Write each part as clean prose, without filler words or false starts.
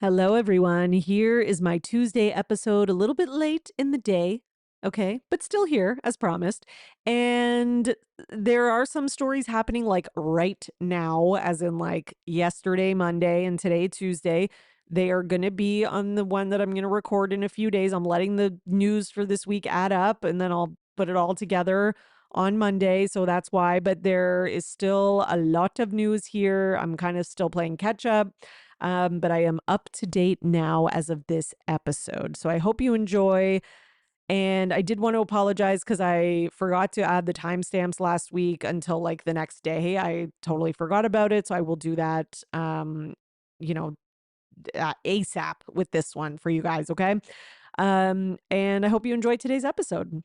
Hello, everyone. Here is my Tuesday episode, a little bit late in the day. Okay, but still here as promised. And there are some stories happening like right now, as in like yesterday, Monday, and today, Tuesday. They are going to be on the one that I'm going to record in a few days. I'm letting the news for this week add up and then I'll put it all together on Monday. So that's why. But there is still a lot of news here. I'm kind of still playing catch up. But I am up to date now as of this episode. So I hope you enjoy. And I did want to apologize because I forgot to add the timestamps last week until like the next day. I totally forgot about it. So I will do that, you know, ASAP with this one for you guys. Okay. And I hope you enjoyed today's episode.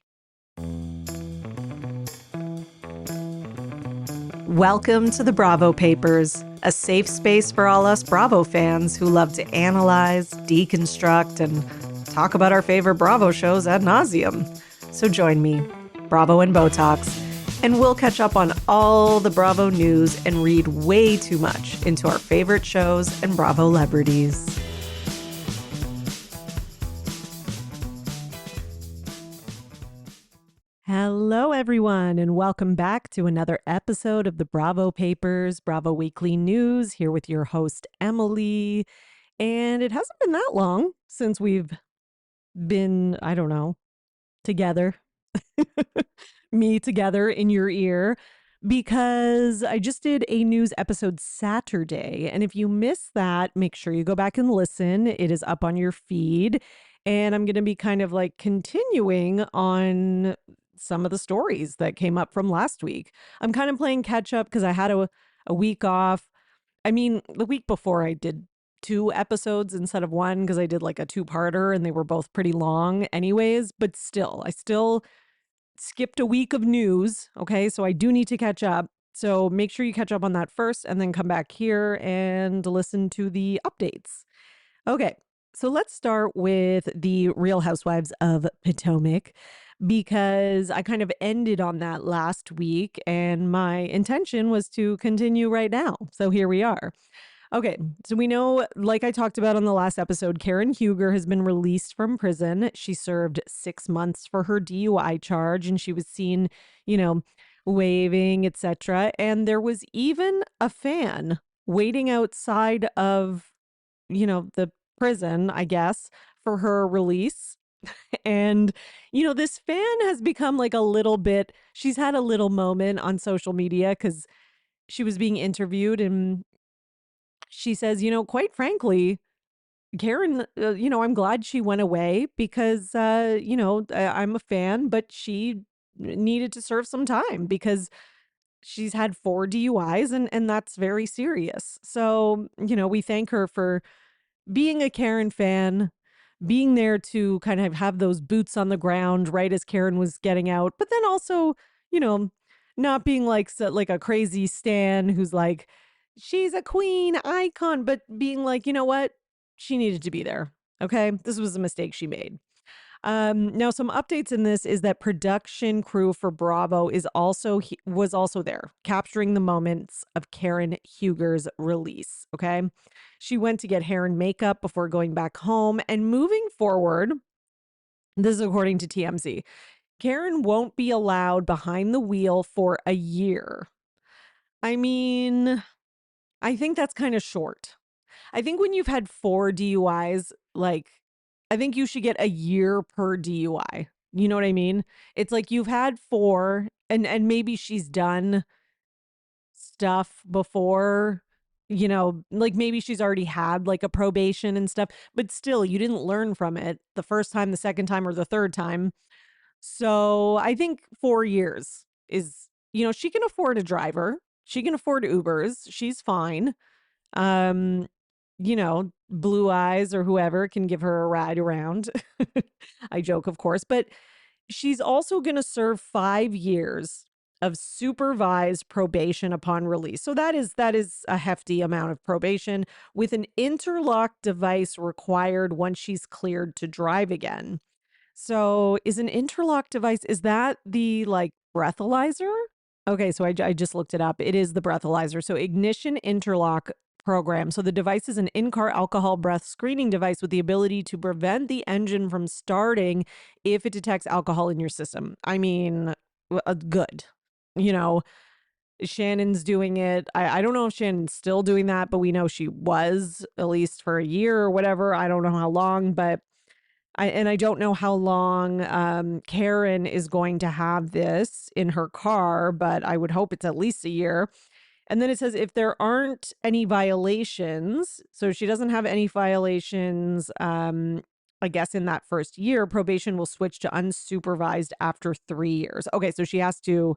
Welcome to the Bravo Papers, a safe space for all us Bravo fans who love to analyze, deconstruct, and talk about our favorite Bravo shows ad nauseum. So join me, Bravo and Botox, and we'll catch up on all the Bravo news and read way too much into our favorite shows and Bravo celebrities. Hello, everyone, and welcome back to another episode of the Bravo Papers, Bravo Weekly News, here with your host, Emily. And it hasn't been that long since we've been, I don't know, together, me together in your ear, because I just did a news episode Saturday. And if you missed that, make sure you go back and listen. It is up on your feed. And I'm going to be kind of like continuing on some of the stories that came up from last week. I'm kind of playing catch up because I had a week off. I mean, the week before I did 2 episodes instead of 1 because I did like a 2-parter and they were both pretty long anyways, but still, I still skipped a week of news, okay? So I do need to catch up. So make sure you catch up on that first and then come back here and listen to the updates. Okay. So let's start with the Real Housewives of Potomac because I kind of ended on that last week and my intention was to continue right now. So here we are. Okay, so we know, like I talked about on the last episode, Karen Huger has been released from prison. She served 6 months for her DUI charge and she was seen, waving, etc. And there was even a fan waiting outside of, the prison, I guess, for her release. And, this fan has become like a little bit, she's had a little moment on social media because she was being interviewed and she says, quite frankly, Karen, I'm glad she went away because, I'm a fan, but she needed to serve some time because she's had 4 DUIs and that's very serious. So, we thank her for being a Karen fan, being there to kind of have those boots on the ground right as Karen was getting out, but then also, you know, not being like like a crazy stan who's like she's a queen icon, but being like, you know what? She needed to be there. Okay? This was a mistake she made. Now some updates in this is that production crew for Bravo was also there, capturing the moments of Karen Huger's release. Okay. She went to get hair and makeup before going back home. And moving forward, this is according to TMZ, Karen won't be allowed behind the wheel for a year. I mean, I think that's kind of short. I think when you've had 4 DUIs, like, I think you should get a year per DUI. You know what I mean? It's like you've had 4 and maybe she's done stuff before, like maybe she's already had like a probation and stuff, but still you didn't learn from it the first time, the second time, or the third time. So I think 4 years is, she can afford a driver. She can afford Ubers. She's fine. Um, Blue Eyes or whoever can give her a ride around. I joke, of course, but she's also going to serve 5 years of supervised probation upon release. So that is a hefty amount of probation with an interlock device required once she's cleared to drive again. So is an interlock device, is that the like breathalyzer? Okay, so I just looked it up. It is the breathalyzer. So ignition interlock program. So the device is an in-car alcohol breath screening device with the ability to prevent the engine from starting if it detects alcohol in your system. I mean, good. You know, Shannon's doing it. I don't know if Shannon's still doing that, but we know she was, at least for a year or whatever. I don't know how long, but I don't know how long Karen is going to have this in her car, but I would hope it's at least a year. And then it says if there aren't any violations, so she doesn't have any violations, I guess in that first year, probation will switch to unsupervised after 3 years. Okay, so she has to,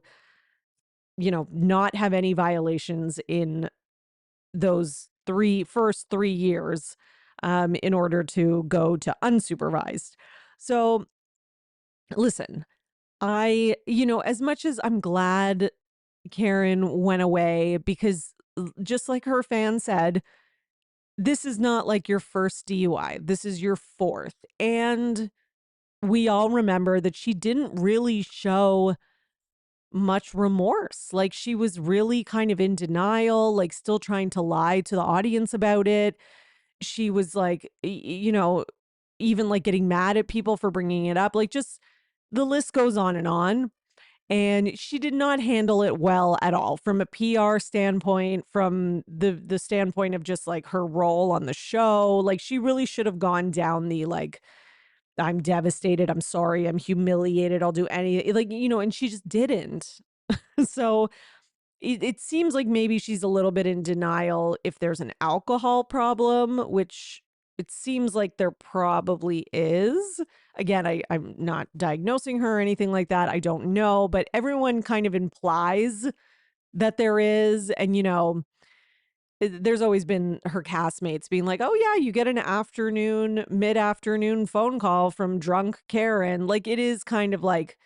not have any violations in those first 3 years in order to go to unsupervised. So listen, as much as I'm glad Karen went away, because just like her fan said, this is not like your first DUI. This is your fourth. And we all remember that she didn't really show much remorse. Like she was really kind of in denial, like still trying to lie to the audience about it. She was like, even like getting mad at people for bringing it up. Like just the list goes on and on. And she did not handle it well at all from a PR standpoint, from the standpoint of just like her role on the show. Like she really should have gone down the like, I'm devastated, I'm sorry, I'm humiliated, I'll do any like, and she just didn't. So it seems like maybe she's a little bit in denial if there's an alcohol problem, which it seems like there probably is. Again, I'm not diagnosing her or anything like that. I don't know, but everyone kind of implies that there is. And, there's always been her castmates being like, oh, yeah, you get an mid-afternoon phone call from drunk Karen. Like it is kind of like,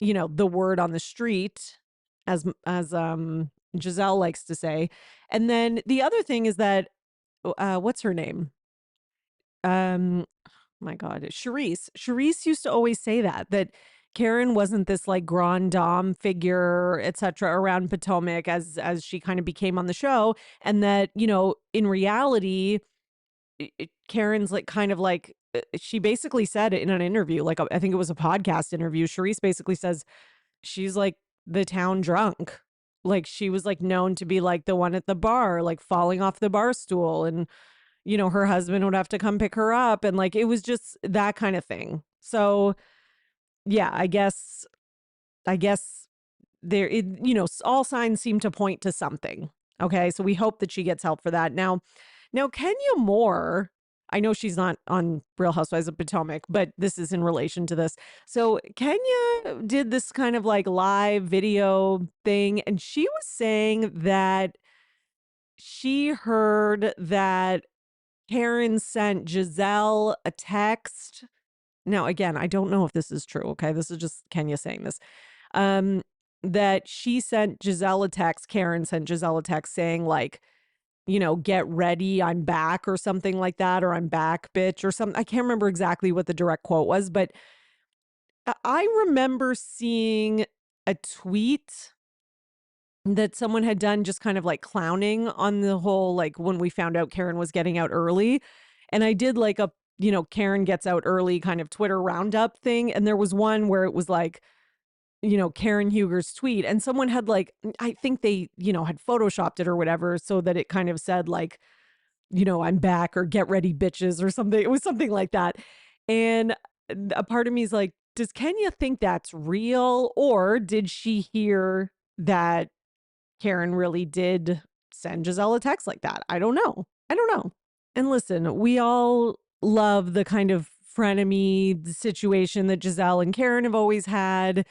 the word on the street, as Giselle likes to say. And then the other thing is that what's her name? My God, Charisse. Charisse used to always say that Karen wasn't this like grand dame figure, etc., around Potomac as she kind of became on the show, and that in reality, Karen's like kind of like she basically said it in an interview, like I think it was a podcast interview. Charisse basically says she's like the town drunk. Like she was like known to be like the one at the bar, like falling off the bar stool, and her husband would have to come pick her up. And like, it was just that kind of thing. So yeah, I guess there, all signs seem to point to something. Okay. So we hope that she gets help for that. Now Kenya Moore, I know she's not on Real Housewives of Potomac, but this is in relation to this. So Kenya did this kind of like live video thing, and she was saying that she heard that Karen sent Giselle a text. Now, again, I don't know if this is true. Okay. This is just Kenya saying this. That she sent Giselle a text. Karen sent Giselle a text saying like, get ready, I'm back, or something like that, or I'm back, bitch, or something. I can't remember exactly what the direct quote was, but I remember seeing a tweet that someone had done just kind of like clowning on the whole, like when we found out Karen was getting out early. And I did like a, Karen gets out early kind of Twitter roundup thing. And there was one where it was like, Karen Huger's tweet, and someone had like, I think they, had photoshopped it or whatever, so that it kind of said like, I'm back, or get ready bitches, or something. It was something like that. And a part of me is like, does Kenya think that's real, or did she hear that Karen really did send Giselle a text like that? I don't know. And listen, we all love the kind of frenemy situation that Giselle and Karen have always had,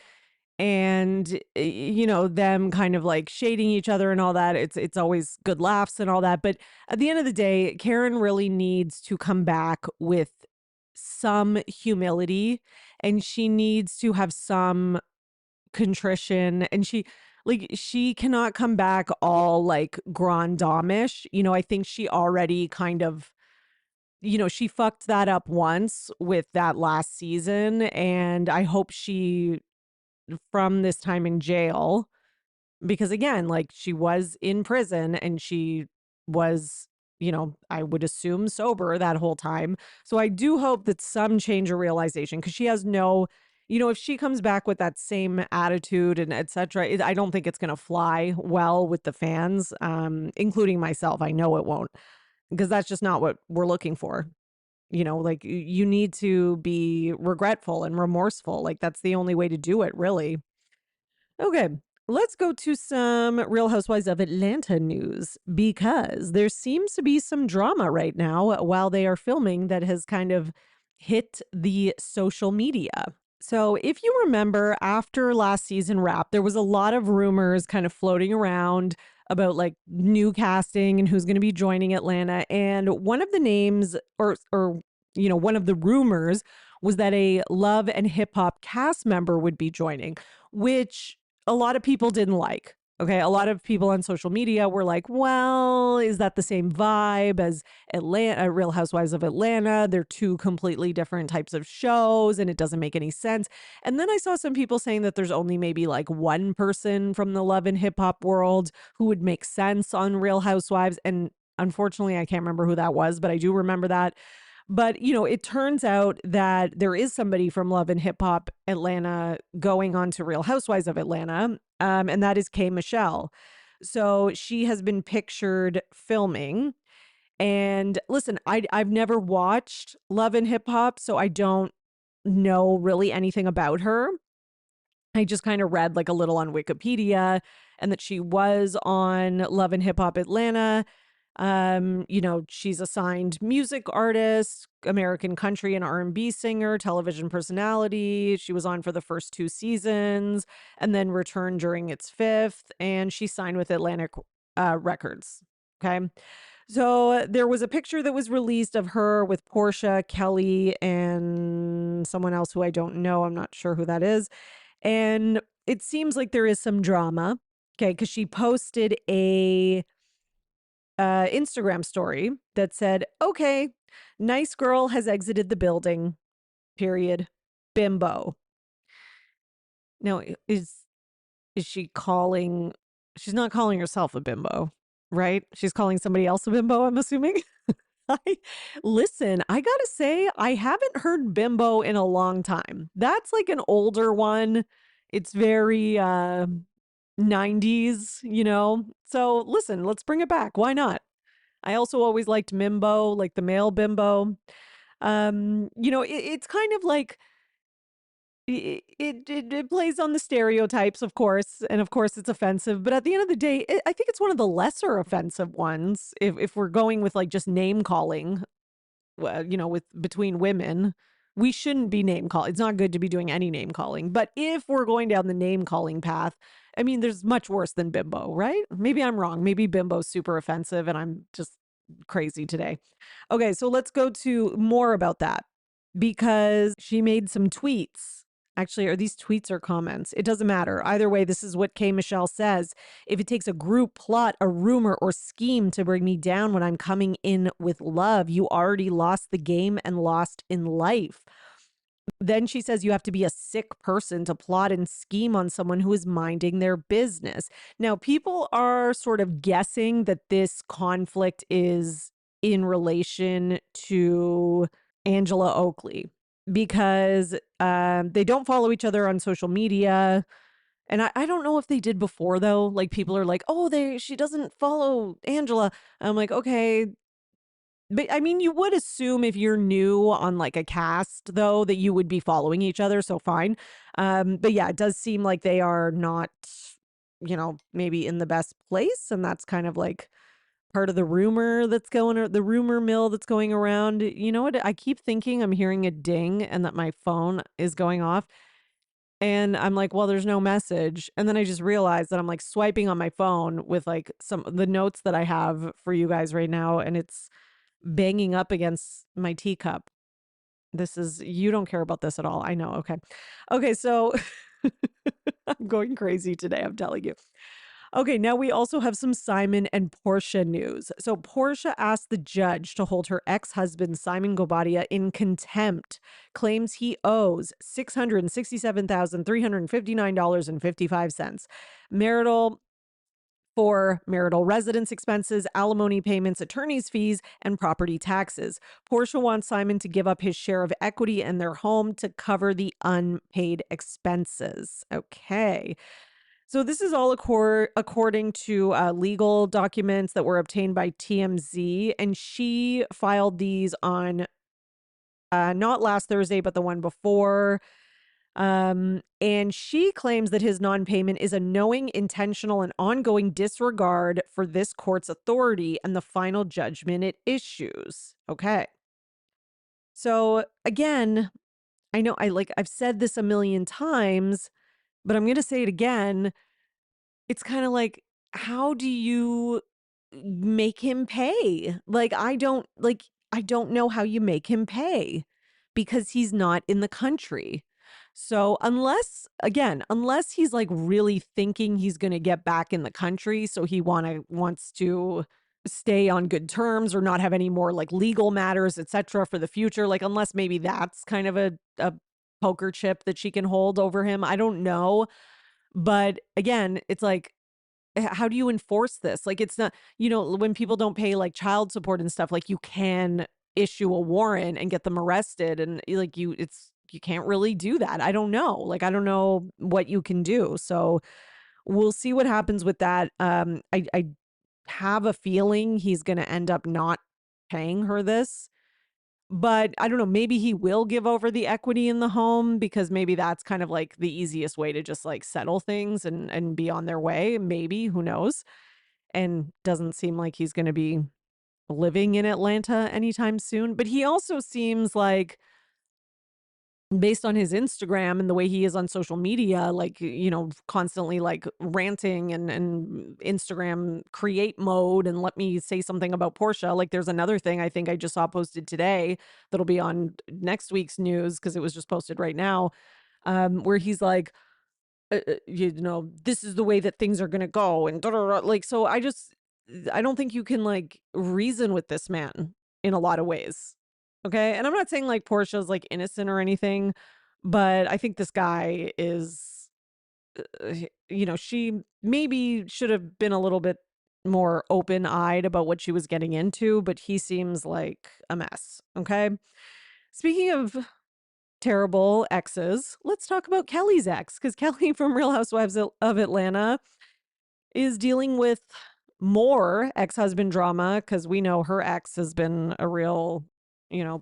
and them kind of like shading each other and all that. It's always good laughs and all that, but at the end of the day, Karen really needs to come back with some humility, and she needs to have some contrition, and she cannot come back all like grand damish. I think she already kind of, she fucked that up once with that last season, and I hope she, from this time in jail, because again, like she was in prison and she was, I would assume sober that whole time. So I do hope that some change of realization, because she has no, if she comes back with that same attitude and et cetera, I don't think it's going to fly well with the fans, including myself. I know it won't, because that's just not what we're looking for. Like you need to be regretful and remorseful. Like that's the only way to do it, really. Okay, let's go to some Real Housewives of Atlanta news, because there seems to be some drama right now while they are filming that has kind of hit the social media. So, if you remember, after last season wrap, there was a lot of rumors kind of floating around about like new casting and who's going to be joining Atlanta. And one of the names, or one of the rumors was that a Love and Hip Hop cast member would be joining, which a lot of people didn't like. Okay. A lot of people on social media were like, well, is that the same vibe as Atlanta, Real Housewives of Atlanta? They're two completely different types of shows and it doesn't make any sense. And then I saw some people saying that there's only maybe like one person from the love and hip hop world who would make sense on Real Housewives. And unfortunately, I can't remember who that was, but I do remember that. But, it turns out that there is somebody from Love and Hip Hop Atlanta going on to Real Housewives of Atlanta, and that is K. Michelle. So she has been pictured filming. And listen, I've never watched Love and Hip Hop, so I don't know really anything about her. I just kind of read like a little on Wikipedia and that she was on Love and Hip Hop Atlanta. She's a signed music artist, American country and R&B singer, television personality. She was on for the first 2 seasons and then returned during its fifth, and she signed with Atlantic Records. Okay. So there was a picture that was released of her with Portia, Kelly, and someone else who I don't know. I'm not sure who that is. And it seems like there is some drama. Okay. Because she posted a Instagram story that said, okay, nice girl has exited the building, period. Bimbo. Now, is she calling, she's not calling herself a bimbo, right? She's calling somebody else a bimbo, I'm assuming. Listen, I gotta say, I haven't heard bimbo in a long time. That's like an older one. It's very 90s, So listen, let's bring it back. Why not? I also always liked Mimbo, like the male bimbo. It's kind of like it plays on the stereotypes, of course, and of course it's offensive. But at the end of the day, I think it's one of the lesser offensive ones. If we're going with like just name calling, with between women, we shouldn't be name calling. It's not good to be doing any name calling. But if we're going down the name calling path, I mean, there's much worse than bimbo, right? Maybe I'm wrong. Maybe bimbo's super offensive, and I'm just crazy today. Okay, so let's go to more about that, because she made some tweets. Actually, are these tweets or comments? It doesn't matter. Either way, this is what K. Michelle says. If it takes a group plot, a rumor, or scheme to bring me down when I'm coming in with love, you already lost the game and lost in life. Then she says you have to be a sick person to plot and scheme on someone who is minding their business. Now, people are sort of guessing that this conflict is in relation to Angela Oakley, because they don't follow each other on social media. And I don't know if they did before, though. Like, people are like, oh, she doesn't follow Angela. I'm like, okay. But I mean, you would assume if you're new on like a cast, though, that you would be following each other. So fine. But yeah, it does seem like they are not, maybe in the best place. And that's kind of like part of the rumor that's going, or the rumor mill that's going around. You know what? I keep thinking I'm hearing a ding and that my phone is going off. And I'm like, well, there's no message. And then I just realized that I'm like swiping on my phone with like some of the notes that I have for you guys right now. And it's banging up against my teacup. You don't care about this at all. I know. Okay. Okay. So I'm going crazy today. I'm telling you. Okay, now we also have some Simon and Portia news. So Portia asked the judge to hold her ex-husband Simon Gobadia in contempt, claims he owes $667,359.55. Marital for marital residence expenses, alimony payments, attorney's fees, and property taxes. Portia wants Simon to give up his share of equity in their home to cover the unpaid expenses. Okay. So this is all according to legal documents that were obtained by TMZ, and she filed these on not last Thursday, but the one before. And she claims that his non-payment is a knowing, intentional, and ongoing disregard for this court's authority and the final judgment it issues. Okay. So again, I know I've said this a million times, but I'm going to say it again. It's kind of like, how do you make him pay? I don't know how you make him pay because he's not in the country. So unless he's like really thinking he's going to get back in the country, so he wants to stay on good terms or not have any more like legal matters, etc. for the future, like unless maybe that's kind of a poker chip that she can hold over him. I don't know. But again, it's like, how do you enforce this? Like, it's not, when people don't pay like child support and stuff, like you can issue a warrant and get them arrested. And like you can't really do that. I don't know. Like, I don't know what you can do. So we'll see what happens with that. I have a feeling he's going to end up not paying her this. But I don't know, maybe he will give over the equity in the home because maybe that's kind of like the easiest way to just like settle things and be on their way. Maybe, who knows? And doesn't seem like he's going to be living in Atlanta anytime soon. But he also seems like, based on his Instagram and the way he is on social media, like, constantly like ranting and Instagram create mode and let me say something about Portia. Like there's another thing I think I just saw posted today that'll be on next week's news because it was just posted right now, where he's like, this is the way that things are going to go. And like, so I don't think you can like reason with this man in a lot of ways. Okay. And I'm not saying like Portia's like innocent or anything, but I think this guy is, she maybe should have been a little bit more open eyed about what she was getting into, but he seems like a mess. Okay. Speaking of terrible exes, let's talk about Kelly's ex, because Kelly from Real Housewives of Atlanta is dealing with more ex-husband drama because we know her ex has been a real,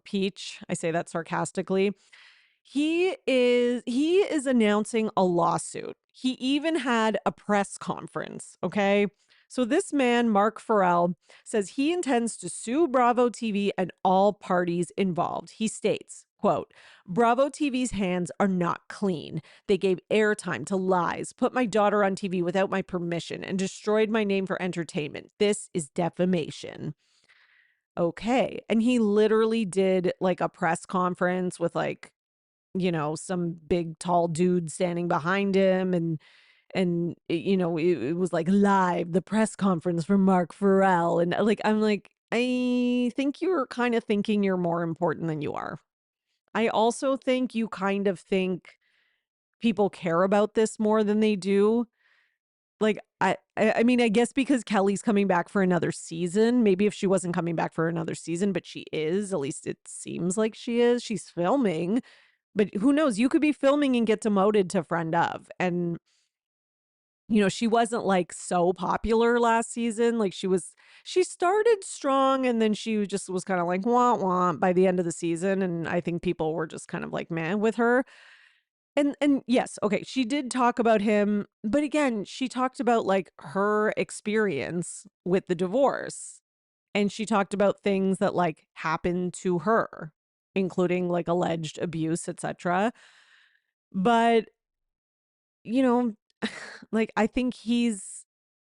peach. I say that sarcastically. He is announcing a lawsuit. He even had a press conference, okay? So this man, Mark Farrell, says he intends to sue Bravo TV and all parties involved. He states, quote, Bravo TV's hands are not clean. They gave airtime to lies, put my daughter on TV without my permission, and destroyed my name for entertainment. This is defamation. Okay. And he literally did like a press conference with like, some big tall dude standing behind him and it was like live the press conference from Mark Farrell and like I'm like, I think you're kind of thinking you're more important than you are. I also think you kind of think people care about this more than they do. Like I mean, I guess because Kelly's coming back for another season. Maybe if she wasn't coming back for another season, but she is, at least it seems like she is. She's filming. But who knows? You could be filming and get demoted to friend of. And, she wasn't like so popular last season. Like she started strong and then she just was kind of like wah wah by the end of the season. And I think people were just kind of like, man, with her. And yes, okay, she did talk about him. But again, she talked about like her experience with the divorce. And she talked about things that like happened to her, including like alleged abuse, etc. But, you know, like I think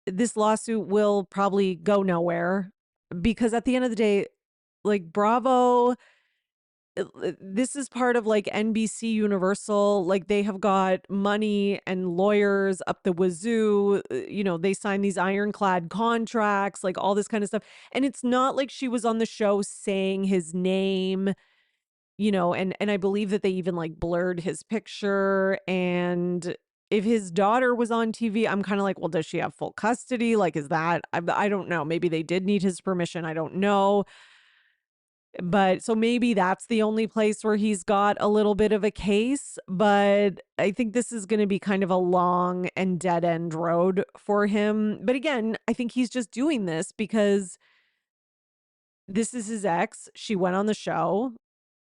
this lawsuit will probably go nowhere because at the end of the day, like Bravo, this is part of like NBC Universal. Like they have got money and lawyers up the wazoo. They sign these ironclad contracts, like all this kind of stuff. And it's not like she was on the show saying his name, and I believe that they even like blurred his picture. And if his daughter was on TV, I'm kind of like, well, does she have full custody? Like, is that, I don't know. Maybe they did need his permission. I don't know. But so maybe that's the only place where he's got a little bit of a case. But I think this is going to be kind of a long and dead end road for him. But again, I think he's just doing this because this is his ex. She went on the show.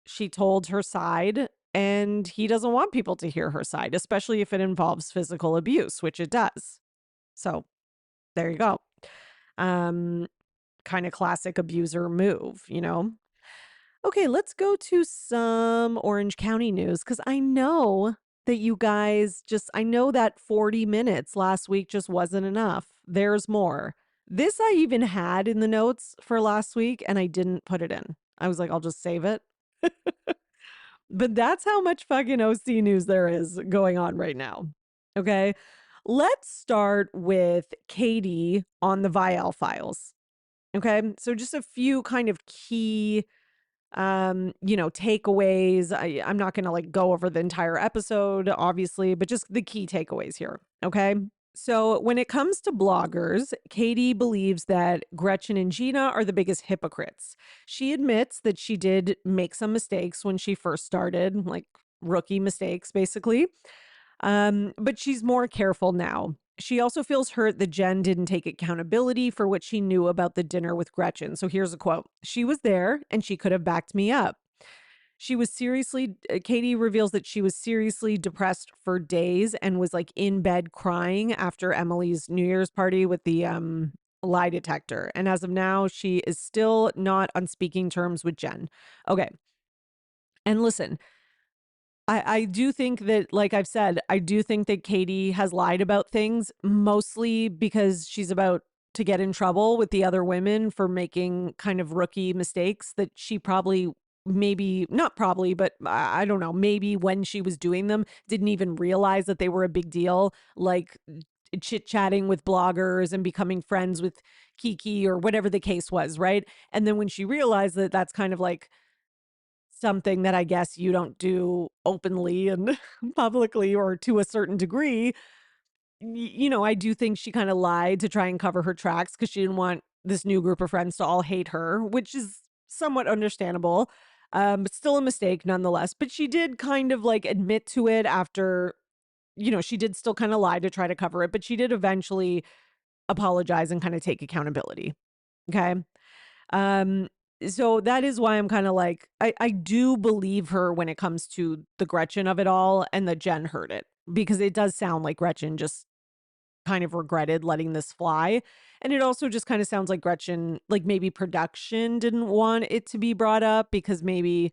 She told her side, and he doesn't want people to hear her side, especially if it involves physical abuse, which it does. So there you go. Um, Kind of classic abuser move, you know? Okay, let's go to some Orange County news because I know that you guys I know that 40 minutes last week just wasn't enough. There's more. This I even had in the notes for last week and I didn't put it in. I was like, I'll just save it. But that's how much fucking OC news there is going on right now. Okay. Let's start with Katie on the Vial files. Okay. So just a few kind of key takeaways. I'm not going to like go over the entire episode, obviously, but just the key takeaways here. Okay. So when it comes to bloggers, Katie believes that Gretchen and Gina are the biggest hypocrites. She admits that she did make some mistakes when she first started, like rookie mistakes, basically. But she's more careful now. She also feels hurt that Jen didn't take accountability for what she knew about the dinner with Gretchen. So here's a quote. She was there and she could have backed me up. Katie reveals that she was seriously depressed for days and was like in bed crying after Emily's New Year's party with the lie detector. And as of now, she is still not on speaking terms with Jen. Okay. And listen, I do think that, like I've said, I do think that Katie has lied about things, mostly because she's about to get in trouble with the other women for making kind of rookie mistakes that she probably, maybe not probably, but I don't know, maybe when she was doing them, didn't even realize that they were a big deal, like chit-chatting with bloggers and becoming friends with Kiki or whatever the case was, right? And then when she realized that that's kind of like something that I guess you don't do openly and publicly or to a certain degree, I do think she kind of lied to try and cover her tracks because she didn't want this new group of friends to all hate her, which is somewhat understandable, but still a mistake nonetheless. But she did kind of like admit to it after, she did still kind of lie to try to cover it, but she did eventually apologize and kind of take accountability. Okay. Um, so that is why I'm kind of like, I do believe her when it comes to the Gretchen of it all and that Jen heard it because it does sound like Gretchen just kind of regretted letting this fly. And it also just kind of sounds like Gretchen, like maybe production didn't want it to be brought up because maybe,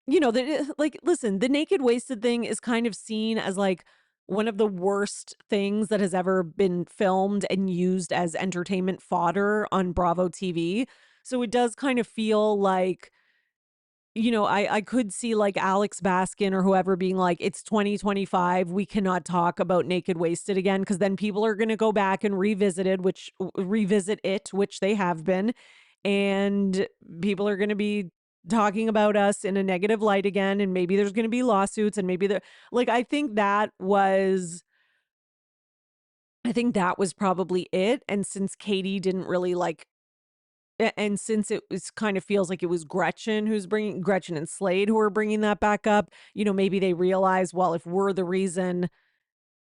that like, listen, the naked wasted thing is kind of seen as like one of the worst things that has ever been filmed and used as entertainment fodder on Bravo TV. So it does kind of feel like, I could see like Alex Baskin or whoever being like, it's 2025. We cannot talk about Naked Wasted again. Cause then people are going to go back and revisit it, which they have been. And people are going to be talking about us in a negative light again. And maybe there's going to be lawsuits and like, I think that was probably it. And since Katie didn't really like, and since it was kind of feels like it was Gretchen and Slade who are bringing that back up, maybe they realize, well, if we're the reason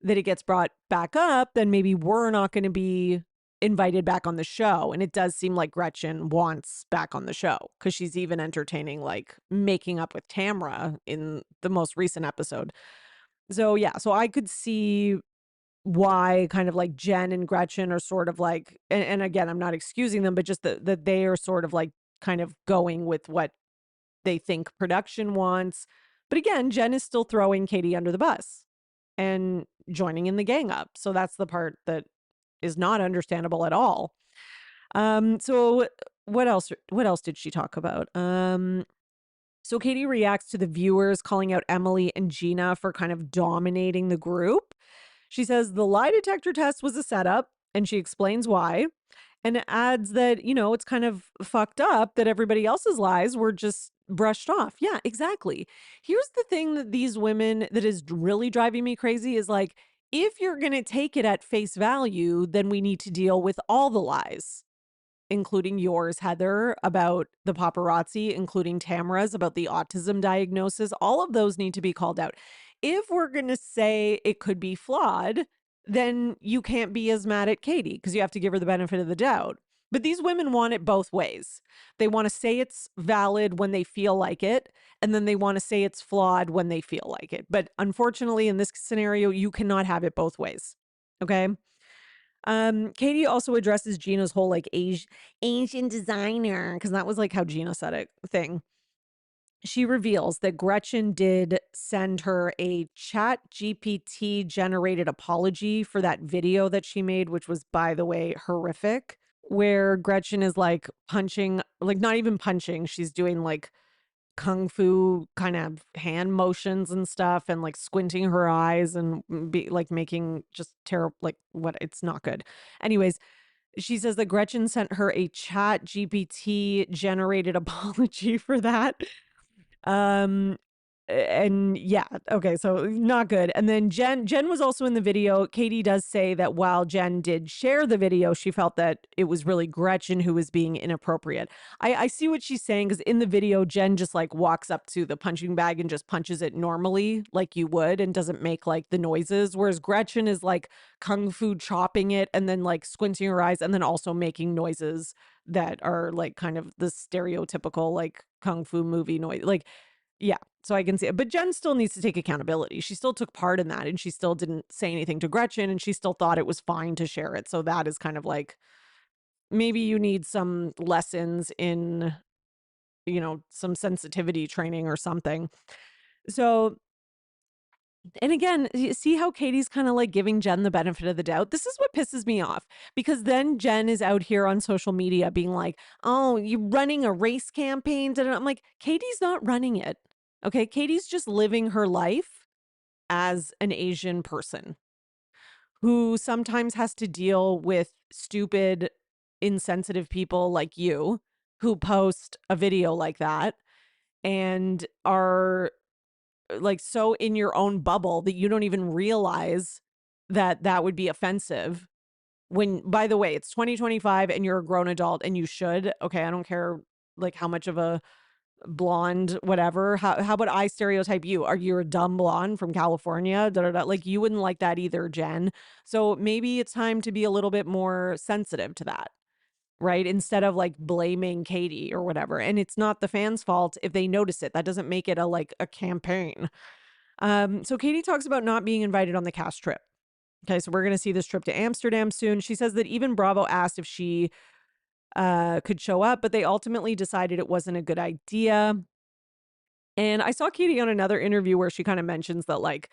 that it gets brought back up, then maybe we're not going to be invited back on the show. And it does seem like Gretchen wants back on the show because she's even entertaining like making up with Tamra in the most recent episode. So yeah, so I could see why kind of like Jen and Gretchen are sort of like, and again, I'm not excusing them, but just that they are sort of like kind of going with what they think production wants. But again, Jen is still throwing Katie under the bus and joining in the gang up. So that's the part that is not understandable at all. So what else did she talk about? So Katie reacts to the viewers calling out Emily and Gina for kind of dominating the group. She says the lie detector test was a setup, and she explains why, and adds that, it's kind of fucked up that everybody else's lies were just brushed off. Yeah, exactly. Here's the thing that these women that is really driving me crazy is like, if you're going to take it at face value, then we need to deal with all the lies, including yours, Heather, about the paparazzi, including Tamara's about the autism diagnosis. All of those need to be called out. If we're going to say it could be flawed, then you can't be as mad at Katie because you have to give her the benefit of the doubt. But these women want it both ways. They want to say it's valid when they feel like it, and then they want to say it's flawed when they feel like it. But unfortunately, in this scenario, you cannot have it both ways. Okay. Katie also addresses Gina's whole like Asian designer, because that was like how Gina said it thing. She reveals that Gretchen did send her a chat GPT generated apology for that video that she made, which was, by the way, horrific, where Gretchen is like punching, like not even punching, she's doing like kung fu kind of hand motions and stuff and like squinting her eyes and be like making just terrible, like what, it's not good. Anyways, she says that Gretchen sent her a chat GPT generated apology for that. Um, and yeah, okay, so not good. And then Jen was also in the video. Katie does say that while Jen did share the video, she felt that it was really Gretchen who was being inappropriate. I see what she's saying, because in the video, Jen just like walks up to the punching bag and just punches it normally like you would and doesn't make like the noises, whereas Gretchen is like kung fu chopping it and then like squinting her eyes and then also making noises that are like kind of the stereotypical like kung fu movie noise. Like, yeah, so I can see it. But Jen still needs to take accountability. She still took part in that, and she still didn't say anything to Gretchen, and she still thought it was fine to share it. So that is kind of like, maybe you need some lessons in, some sensitivity training or something. So, and again, you see how Katie's kind of like giving Jen the benefit of the doubt. This is what pisses me off, because then Jen is out here on social media being like, oh, you're running a race campaign. And I'm like, Katie's not running it. Okay. Katie's just living her life as an Asian person who sometimes has to deal with stupid, insensitive people like you who post a video like that and are like so in your own bubble that you don't even realize that that would be offensive. When, by the way, it's 2025 and you're a grown adult and you should. Okay, I don't care like how much of a blonde whatever. How about I stereotype you? Are you a dumb blonde from California? Da, da, da. Like, you wouldn't like that either, Jen. So maybe it's time to be a little bit more sensitive to that, right? Instead of like blaming Katie or whatever. And it's not the fans' fault if they notice it. That doesn't make it a campaign. So Katie talks about not being invited on the cast trip. Okay, so we're going to see this trip to Amsterdam soon. She says that even Bravo asked if she could show up, but they ultimately decided it wasn't a good idea. And I saw Katie on another interview where she kind of mentions that like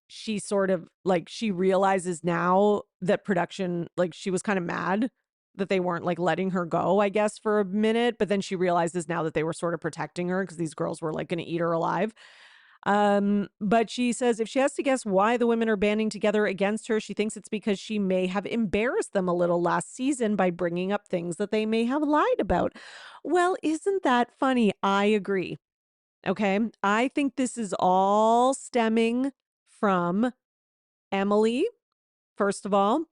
she sort of like she realizes now that production, like she was kind of mad that they weren't like letting her go, I guess, for a minute, but then she realizes now that they were sort of protecting her because these girls were like going to eat her alive. But she says if she has to guess why the women are banding together against her, she thinks it's because she may have embarrassed them a little last season by bringing up things that they may have lied about. Well, isn't that funny? I agree. Okay. I think this is all stemming from Emily, first of all,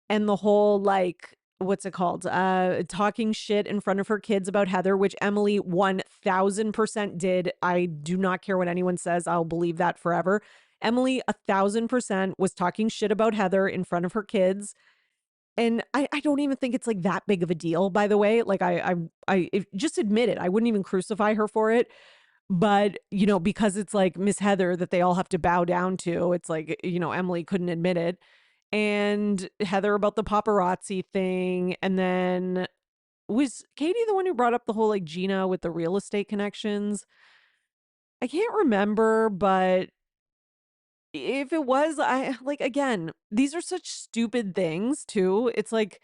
and the whole like, what's it called? Talking shit in front of her kids about Heather, which Emily 1000% did. I do not care what anyone says. I'll believe that forever. Emily 1000% was talking shit about Heather in front of her kids. And I don't even think it's like that big of a deal, by the way. Like just admit it. I wouldn't even crucify her for it. But, because it's like Miss Heather that they all have to bow down to, it's like, Emily couldn't admit it. And Heather about the paparazzi thing. And then was Katie the one who brought up the whole like Gina with the real estate connections? I can't remember, but if it was, I like, again, these are such stupid things too. It's like,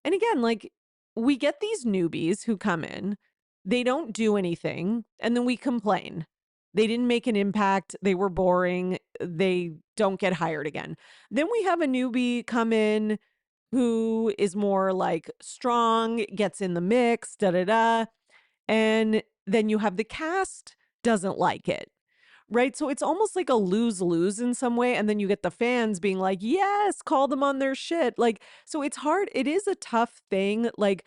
and again, like we get these newbies who come in, they don't do anything, and then we complain. They didn't make an impact. They were boring. They don't get hired again. Then we have a newbie come in who is more like strong, gets in the mix, da da da. And then you have the cast doesn't like it. Right? So it's almost like a lose-lose in some way, and then you get the fans being like, "Yes, call them on their shit." Like, so it's hard. It is a tough thing. Like,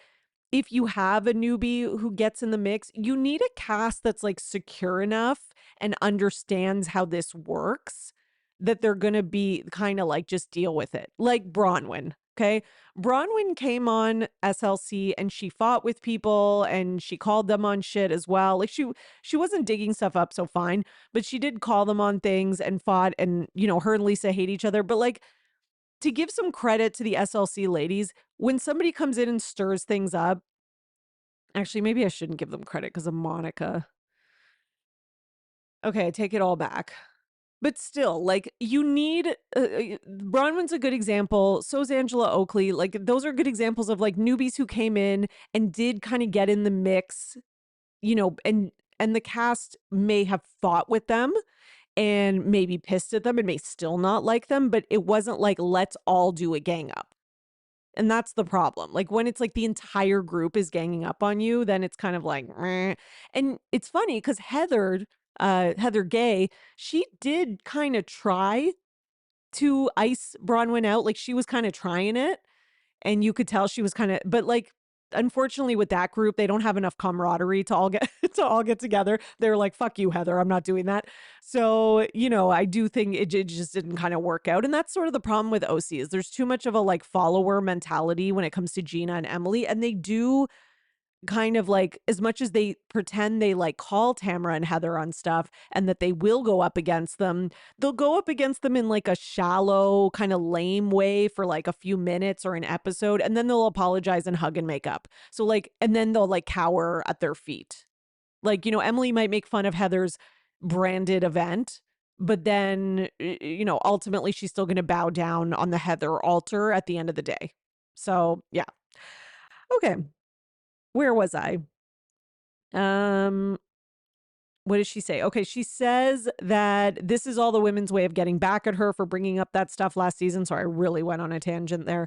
if you have a newbie who gets in the mix, you need a cast that's like secure enough and understands how this works that they're going to be kind of like just deal with it. Like Bronwyn, okay? Bronwyn came on SLC and she fought with people and she called them on shit as well. Like she wasn't digging stuff up so fine, but she did call them on things and fought, and her and Lisa hate each other, but like, to give some credit to the SLC ladies, when somebody comes in and stirs things up, actually, maybe I shouldn't give them credit because of Monica. Okay, I take it all back. But still, like, you need Bronwyn's a good example. So is Angela Oakley. Like, those are good examples of like newbies who came in and did kind of get in the mix, and the cast may have fought with them and maybe pissed at them and may still not like them, but it wasn't like, let's all do a gang up. And that's the problem. Like, when it's like the entire group is ganging up on you, then it's kind of like, "Meh." And it's funny because Heather Gay, she did kind of try to ice Bronwyn out. Like, she was kind of trying it, and you could tell she was kind of, but like, unfortunately with that group, they don't have enough camaraderie to all get to all get together. They're like, fuck you, Heather, I'm not doing that. So, I do think it just didn't kind of work out. And that's sort of the problem with OC, is there's too much of a like follower mentality when it comes to Gina and Emily. And they do kind of like, as much as they pretend they like call Tamara and Heather on stuff and that they will go up against them, they'll go up against them in like a shallow, kind of lame way for like a few minutes or an episode, and then they'll apologize and hug and make up. So like, and then they'll like cower at their feet. Like, Emily might make fun of Heather's branded event, but then, ultimately she's still going to bow down on the Heather altar at the end of the day. So yeah. Okay. Where was I? What does she say? Okay, she says that this is all the women's way of getting back at her for bringing up that stuff last season. So I really went on a tangent there.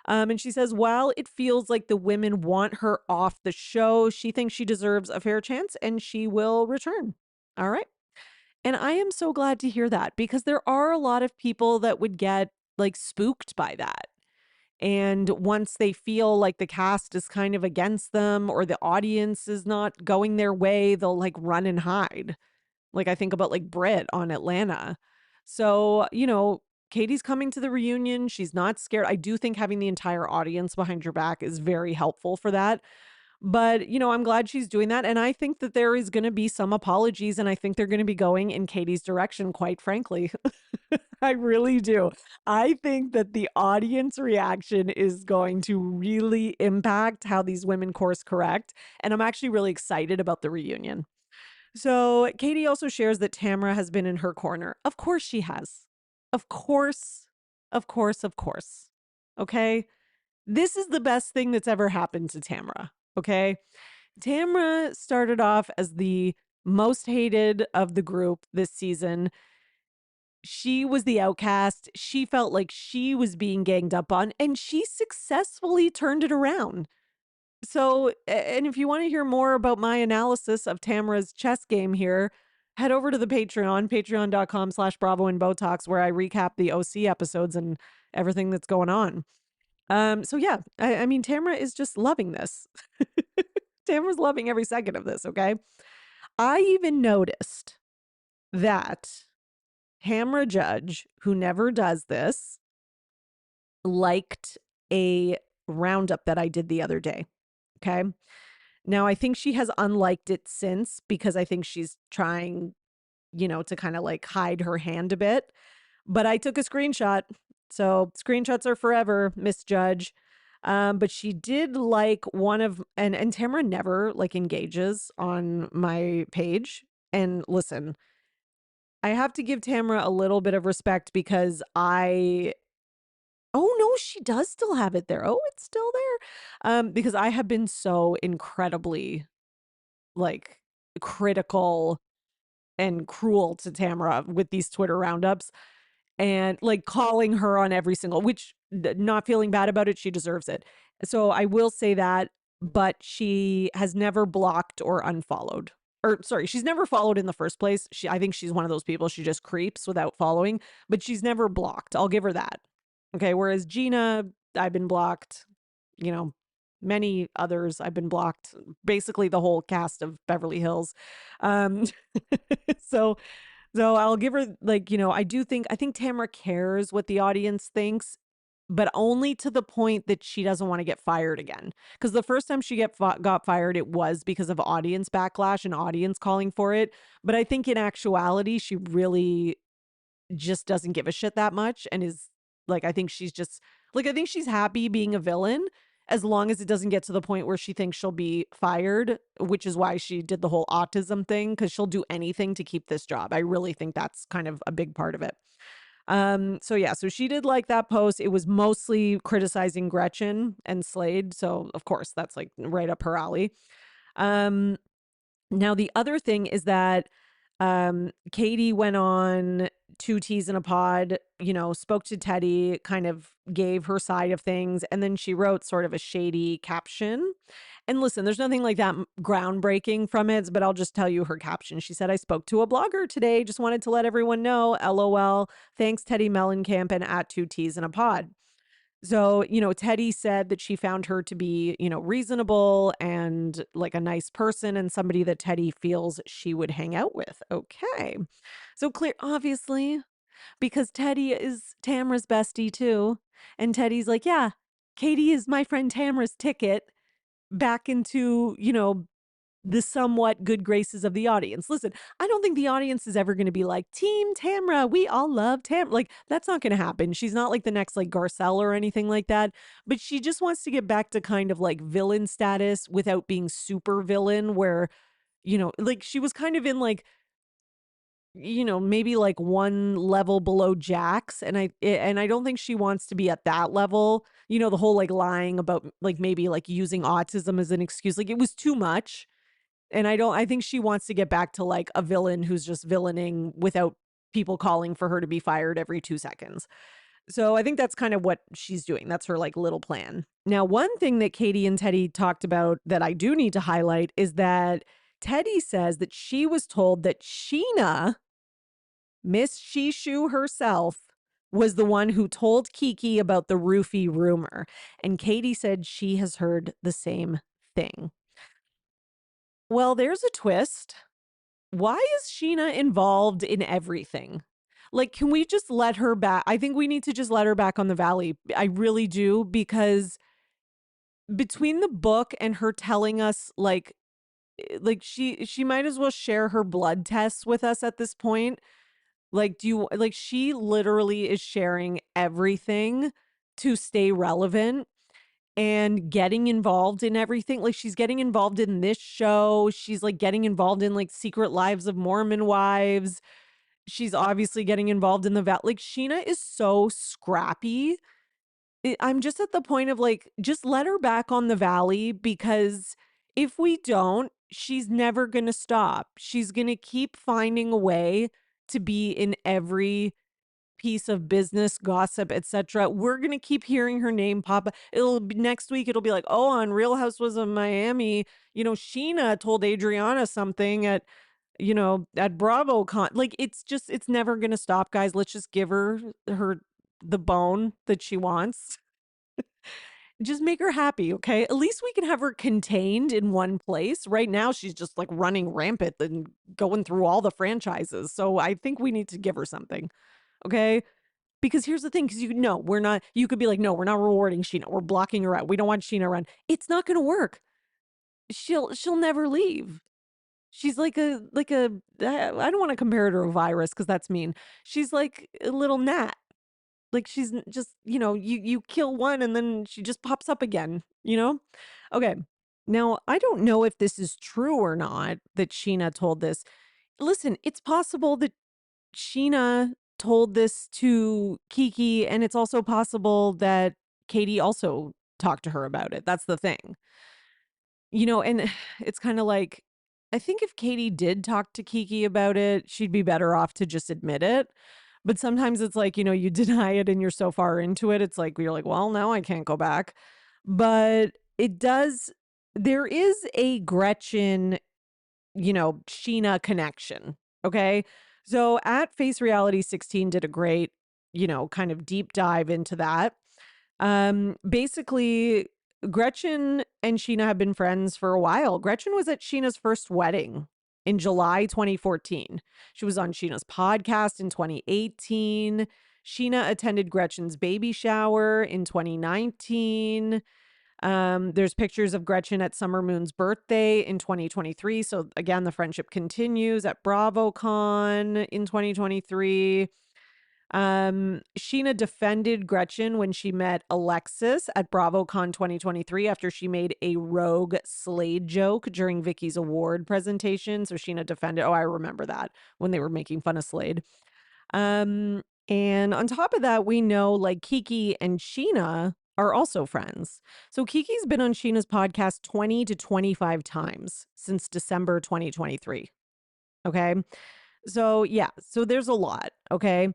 And she says, while it feels like the women want her off the show, she thinks she deserves a fair chance and she will return. All right. And I am so glad to hear that, because there are a lot of people that would get like spooked by that. And once they feel like the cast is kind of against them or the audience is not going their way, they'll like run and hide. Like, I think about like Britt on Atlanta. So, Katie's coming to the reunion. She's not scared. I do think having the entire audience behind your back is very helpful for that. But, I'm glad she's doing that. And I think that there is going to be some apologies, and I think they're going to be going in Katie's direction, quite frankly. I really do. I think that the audience reaction is going to really impact how these women course correct. And I'm actually really excited about the reunion. So Katie also shares that Tamara has been in her corner. Of course she has. Of course. Of course. Of course. Okay. This is the best thing that's ever happened to Tamara. Okay. Tamara started off as the most hated of the group this season. She was the outcast. She felt like she was being ganged up on, and she successfully turned it around. So, and if you want to hear more about my analysis of Tamara's chess game here, head over to the Patreon, patreon.com/Bravo and Botox, where I recap the OC episodes and everything that's going on. So yeah, I mean, Tamara is just loving this. Tamara's loving every second of this, okay? I even noticed that Tamra Judge, who never does this, liked a roundup that I did the other day. Okay. Now, I think she has unliked it since, because I think she's trying, to kind of like hide her hand a bit. But I took a screenshot. So screenshots are forever, Miss Judge. But she did like one of, and Tamara never like engages on my page. And listen, I have to give Tamara a little bit of respect, because oh no, she does still have it there. Oh, it's still there. Because I have been so incredibly like critical and cruel to Tamara with these Twitter roundups, and like calling her on every single, which, not feeling bad about it, she deserves it. So I will say that, but she has never blocked or unfollowed. or sorry, she's never followed in the first place. I think she's one of those people, she just creeps without following, but she's never blocked. I'll give her that. Okay. Whereas Gina, I've been blocked, you know, many others I've been blocked, basically the whole cast of Beverly Hills. Um, so I'll give her, like, I think Tamara cares what the audience thinks, but only to the point that she doesn't want to get fired again. Because the first time she got fired, it was because of audience backlash and audience calling for it. But I think in actuality, she really just doesn't give a shit that much, and is like, I think she's just like, I think she's happy being a villain as long as it doesn't get to the point where she thinks she'll be fired, which is why she did the whole autism thing, because she'll do anything to keep this job. I really think that's kind of a big part of it. So yeah, so she did like that post. It was mostly criticizing Gretchen and Slade. So of course that's like right up her alley. Um, Now the other thing is that Katie went on Two Teas in a Pod, spoke to Teddy, kind of gave her side of things, and then she wrote sort of a shady caption. And listen, there's nothing like that groundbreaking from it, but I'll just tell you her caption. She said, "I spoke to a blogger today. Just wanted to let everyone know. LOL. Thanks, Teddy Mellencamp and at Two Teas in a Pod." So, Teddy said that she found her to be, reasonable and like a nice person and somebody that Teddy feels she would hang out with. Okay. So clear, obviously, because Teddy is Tamra's bestie too. And Teddy's like, yeah, Katie is my friend Tamra's ticket back into, the somewhat good graces of the audience. Listen, I don't think the audience is ever going to be like, Team Tamra, we all love Tamra. Like, that's not going to happen. She's not like the next like Garcelle or anything like that. But she just wants to get back to kind of like villain status without being super villain, where, like she was kind of in like, maybe like one level below Jax. And I don't think she wants to be at that level. The whole like lying about like maybe like using autism as an excuse. Like, it was too much. And I think she wants to get back to like a villain who's just villaining without people calling for her to be fired every 2 seconds. So I think that's kind of what she's doing. That's her like little plan. Now, one thing that Katie and Teddy talked about that I do need to highlight is that Teddy says that she was told that Sheena, Miss Shishu herself, was the one who told Kiki about the roofie rumor. And Katie said she has heard the same thing. Well, there's a twist. Why is Sheena involved in everything? Like, can we just let her back? I think we need to just let her back on the valley. I really do, because between the book and her telling us she might as well share her blood tests with us at this point. Like, she literally is sharing everything to stay relevant and getting involved in everything. Like, she's getting involved in this show. She's like getting involved in like Secret Lives of Mormon Wives. She's obviously getting involved in like, Sheena is so scrappy. I'm just at the point of like, just let her back on the valley, because if we don't, she's never going to stop. She's going to keep finding a way to be in every piece of business gossip, etc. We're gonna keep hearing her name pop up. It'll be next week. It'll be like, oh, on Real Housewives of Miami, Sheena told Adriana something at BravoCon. Like, it's never gonna stop, guys. Let's just give her the bone that she wants. Just make her happy, okay? At least we can have her contained in one place. Right now, she's just like running rampant and going through all the franchises. So I think we need to give her something. Okay. Because here's the thing, because we're not, you could be like, no, we're not rewarding Sheena. We're blocking her out. We don't want Sheena around. It's not going to work. She'll never leave. She's like I don't want to compare her to a virus because that's mean. She's like a little gnat. Like, she's just, you kill one and then she just pops up again. Okay. Now, I don't know if this is true or not that Sheena told this. Listen, it's possible that Sheena told this to Kiki, and it's also possible that Katie also talked to her about it. That's the thing. And it's kind of like, I think if Katie did talk to Kiki about it, she'd be better off to just admit it. But sometimes it's like, you deny it and you're so far into it. It's like, you're like, well, now I can't go back. But there is a Gretchen Sheena connection. Okay. So at Face Reality 16 did a great, kind of deep dive into that. Basically, Gretchen and Sheena have been friends for a while. Gretchen was at Sheena's first wedding in July 2014. She was on Sheena's podcast in 2018. Sheena attended Gretchen's baby shower in 2019. There's pictures of Gretchen at Summer Moon's birthday in 2023. So again, the friendship continues at BravoCon in 2023. Sheena defended Gretchen when she met Alexis at BravoCon 2023 after she made a rogue Slade joke during Vicky's award presentation. So Sheena defended, I remember that when they were making fun of Slade. And on top of that, we know like Kiki and Sheena are also friends. So Kiki's been on Sheena's podcast 20 to 25 times since December 2023. Okay. So yeah, so there's a lot. Okay.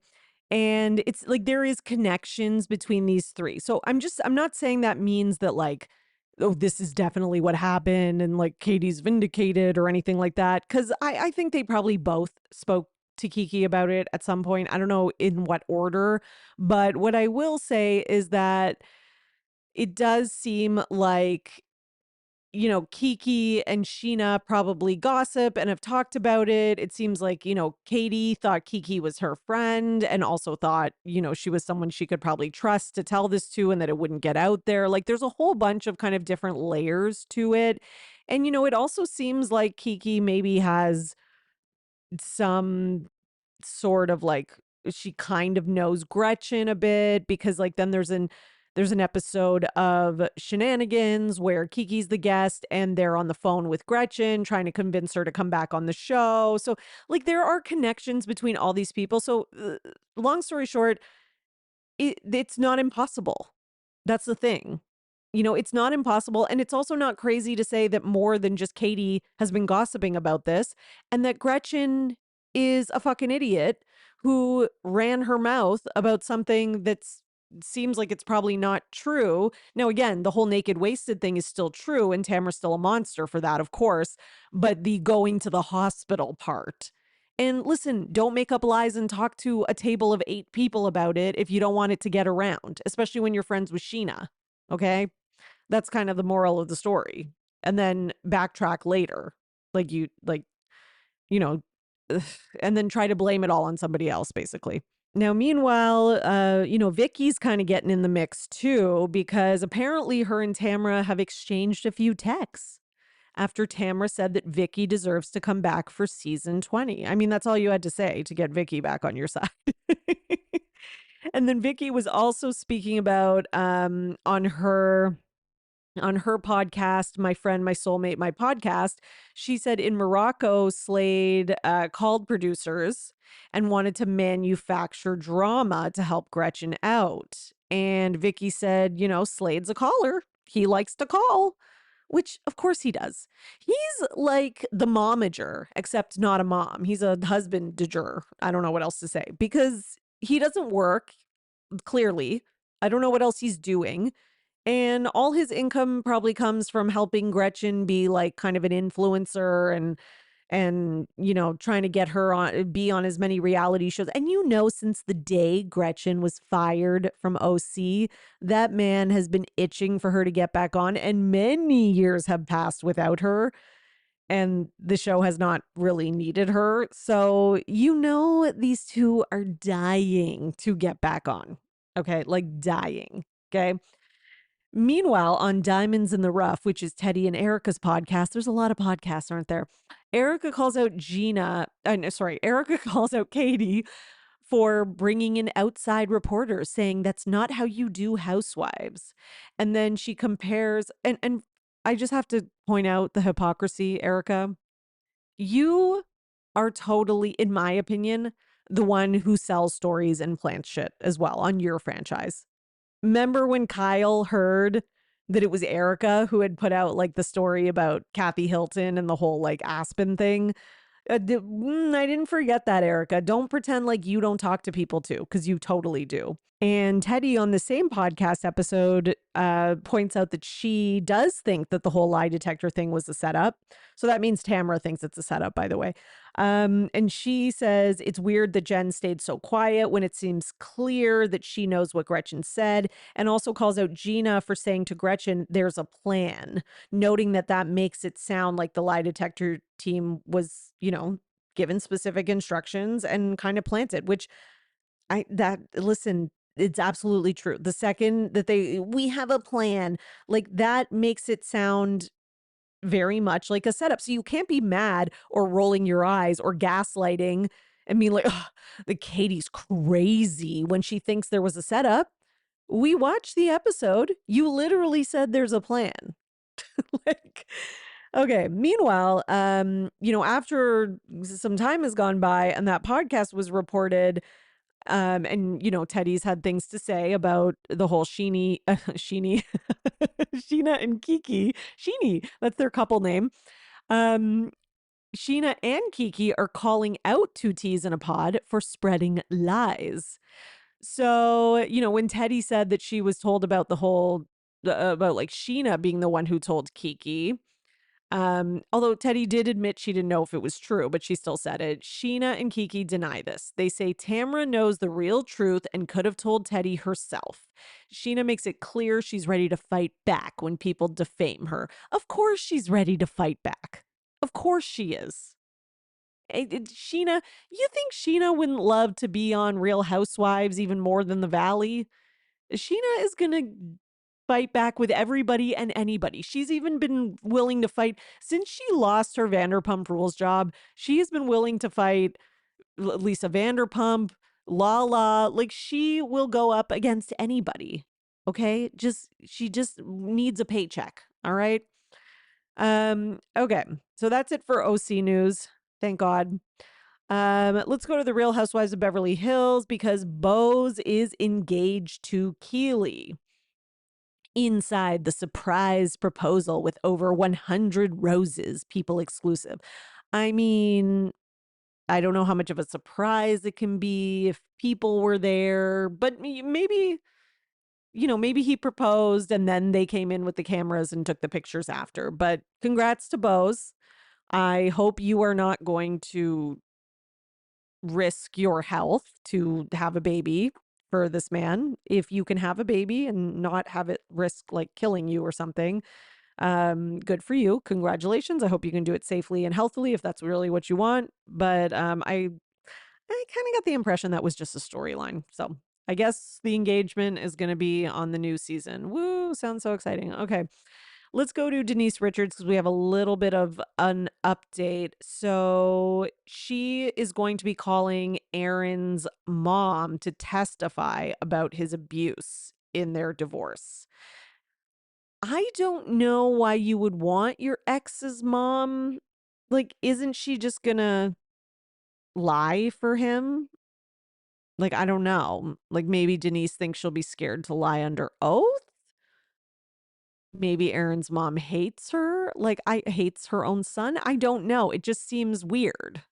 And it's like there is connections between these three. So I'm not saying that means that like, oh, this is definitely what happened and like Katie's vindicated or anything like that. Cause I think they probably both spoke to Kiki about it at some point. I don't know in what order, but what I will say is that it does seem like Kiki and Sheena probably gossip and have talked about it. It seems like, Katie thought Kiki was her friend and also thought, she was someone she could probably trust to tell this to and that it wouldn't get out there. Like there's a whole bunch of kind of different layers to it. And, it also seems like Kiki maybe has some sort of like she kind of knows Gretchen a bit because like then there's an episode of Shenanigans where Kiki's the guest and they're on the phone with Gretchen trying to convince her to come back on the show. So like there are connections between all these people. So long story short, it's not impossible. That's the thing. It's not impossible. And it's also not crazy to say that more than just Katie has been gossiping about this and that Gretchen is a fucking idiot who ran her mouth about something that's seems like it's probably not true. Now, again, the whole naked wasted thing is still true and Tamara's still a monster for that, of course, but the going to the hospital part. And listen, don't make up lies and talk to a table of 8 people about it if you don't want it to get around, especially when you're friends with Sheena. Okay? That's kind of the moral of the story. And then backtrack later. Like you know, and then try to blame it all on somebody else, basically. Now, meanwhile, Vicky's kind of getting in the mix too, because apparently her and Tamara have exchanged a few texts after Tamara said that Vicky deserves to come back for season 20. I mean, that's all you had to say to get Vicky back on your side. And then Vicky was also speaking about on her podcast, My Friend, My Soulmate, My Podcast, she said in Morocco, Slade called producers and wanted to manufacture drama to help Gretchen out. And Vicky said, Slade's a caller. He likes to call, which of course he does. He's like the momager, except not a mom. He's a husbandager. I don't know what else to say because he doesn't work, clearly. I don't know what else he's doing. And all his income probably comes from helping Gretchen be like kind of an influencer and trying to get her on be on as many reality shows. And since the day Gretchen was fired from OC, that man has been itching for her to get back on, and many years have passed without her. And the show has not really needed her. So, these two are dying to get back on. Okay. Like dying. Okay. Meanwhile, on Diamonds in the Rough, which is Teddy and Erica's podcast, there's a lot of podcasts, aren't there? Erica calls out Erica calls out Katie for bringing in outside reporters, saying that's not how you do Housewives. And then she compares, and I just have to point out the hypocrisy, Erica. You are totally, in my opinion, the one who sells stories and plants shit as well on your franchise. Remember when Kyle heard that it was Erica who had put out like the story about Kathy Hilton and the whole like Aspen thing? I didn't forget that, Erica. Don't pretend like you don't talk to people too, because you totally do. And Teddy on the same podcast episode points out that she does think that the whole lie detector thing was a setup. So that means Tamara thinks it's a setup, by the way. And she says it's weird that Jen stayed so quiet when it seems clear that she knows what Gretchen said, and also calls out Gina for saying to Gretchen, there's a plan, noting that that makes it sound like the lie detector team was, given specific instructions and kind of planted, which listen, it's absolutely true. The second that we have a plan, like that makes it sound very much like a setup. So you can't be mad or rolling your eyes or gaslighting and be like, "Ugh, the Katie's crazy when she thinks there was a setup." We watched the episode. You literally said there's a plan. Like, okay. Meanwhile, after some time has gone by and that podcast was reported, and Teddy's had things to say about the whole Sheeny, Sheena and Kiki. Sheeny, that's their couple name. Um, Sheena and Kiki are calling out two T's in a pod for spreading lies. So, when Teddy said that she was told about the whole about like Sheena being the one who told Kiki, although Teddy did admit she didn't know if it was true, but she still said it. Sheena and Kiki deny this. They say Tamara knows the real truth and could have told Teddy herself. Sheena makes it clear she's ready to fight back when people defame her. Of course she's ready to fight back. Of course she is. Sheena, you think Sheena wouldn't love to be on Real Housewives even more than the Valley? Sheena is going to fight back with everybody and anybody. She's even been willing to fight since she lost her Vanderpump Rules job. She has been willing to fight Lisa Vanderpump, Lala. Like she will go up against anybody. Okay? She just needs a paycheck. All right? Okay. So that's it for OC news. Thank God. Let's go to the Real Housewives of Beverly Hills because Bose is engaged to Keely. Inside the surprise proposal with over 100 roses, people exclusive. I mean, I don't know how much of a surprise it can be if people were there, but maybe, maybe he proposed and then they came in with the cameras and took the pictures after. But congrats to Bose. I hope you are not going to risk your health to have a baby for this man. If you can have a baby and not have it risk like killing you or something, good for you. Congratulations. I hope you can do it safely and healthily if that's really what you want. But I kind of got the impression that was just a storyline. So I guess the engagement is going to be on the new season. Woo, sounds so exciting. Okay. Let's go to Denise Richards because we have a little bit of an update. So she is going to be calling Aaron's mom to testify about his abuse in their divorce. I don't know why you would want your ex's mom. Like, isn't she just gonna lie for him? Like, I don't know. Like, maybe Denise thinks she'll be scared to lie under oath. Maybe Aaron's mom hates her, like, I hates her own son. I don't know. It just seems weird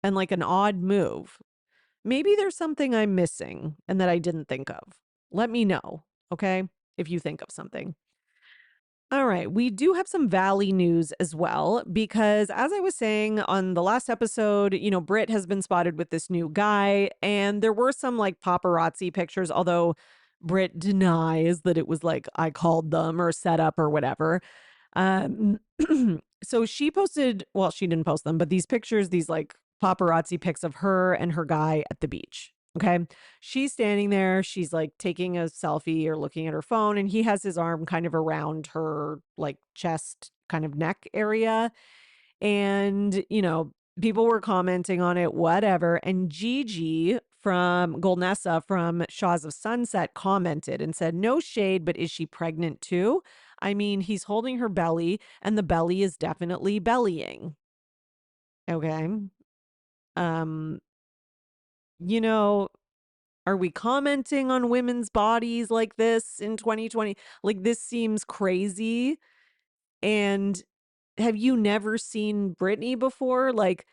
and like an odd move. Maybe there's something I'm missing and that I didn't think of. Let me know, okay? If you think of something. All right, we do have some Valley news as well, because as I was saying on the last episode, Britt has been spotted with this new guy, and there were some like paparazzi pictures, although Britt denies that it was like I called them or set up or whatever. Um, so she posted, well, she didn't post them, but these pictures, these like paparazzi pics of her and her guy at the beach. Okay. She's standing there. She's like taking a selfie or looking at her phone, and he has his arm kind of around her like chest, kind of neck area. And, people were commenting on it, whatever. And Gigi from Golnessa from Shaws of Sunset commented and said, no shade, but is she pregnant too? I mean, he's holding her belly and the belly is definitely bellying. Okay. Um, you know, Are we commenting on women's bodies like this in 2020? Like, this seems crazy. And have you never seen Britney before? Like,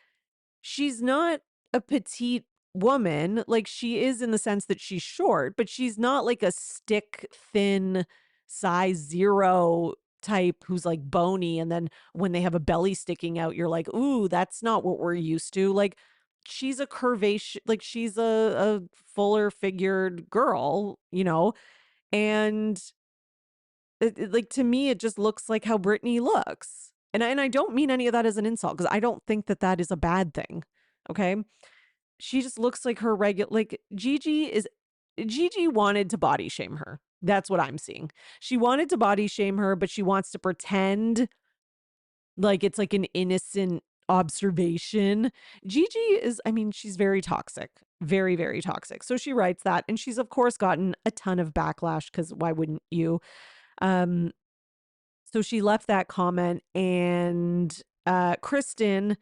she's not a petite woman. Like, she is in the sense that she's short, but she's not like a stick thin size 0 type who's like bony, and then when they have a belly sticking out, you're like, "Ooh, that's not what we're used to." Like, she's a curvation, like she's a fuller figured girl, and like, to me, it just looks like how Britney looks. And I don't mean any of that as an insult, because I don't think that that is a bad thing. Okay. She just looks like her regular, like Gigi wanted to body shame her. That's what I'm seeing. She wanted to body shame her, but she wants to pretend like it's like an innocent observation. Gigi is, I mean, she's very toxic, very, very toxic. So she writes that, and she's, of course, gotten a ton of backlash, because why wouldn't you? Um, so she left that comment, and Kristen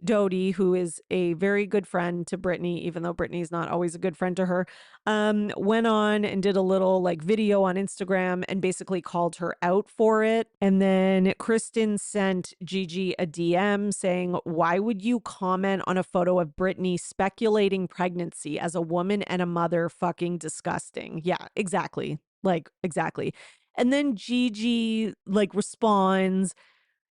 Doty, who is a very good friend to Brittany, even though Brittany's not always a good friend to her, went on and did a little like video on Instagram and basically called her out for it. And then Kristen sent Gigi a DM saying, "Why would you comment on a photo of Brittany speculating pregnancy as a woman and a mother? Fucking disgusting." Yeah, exactly. Like, exactly. And then Gigi like responds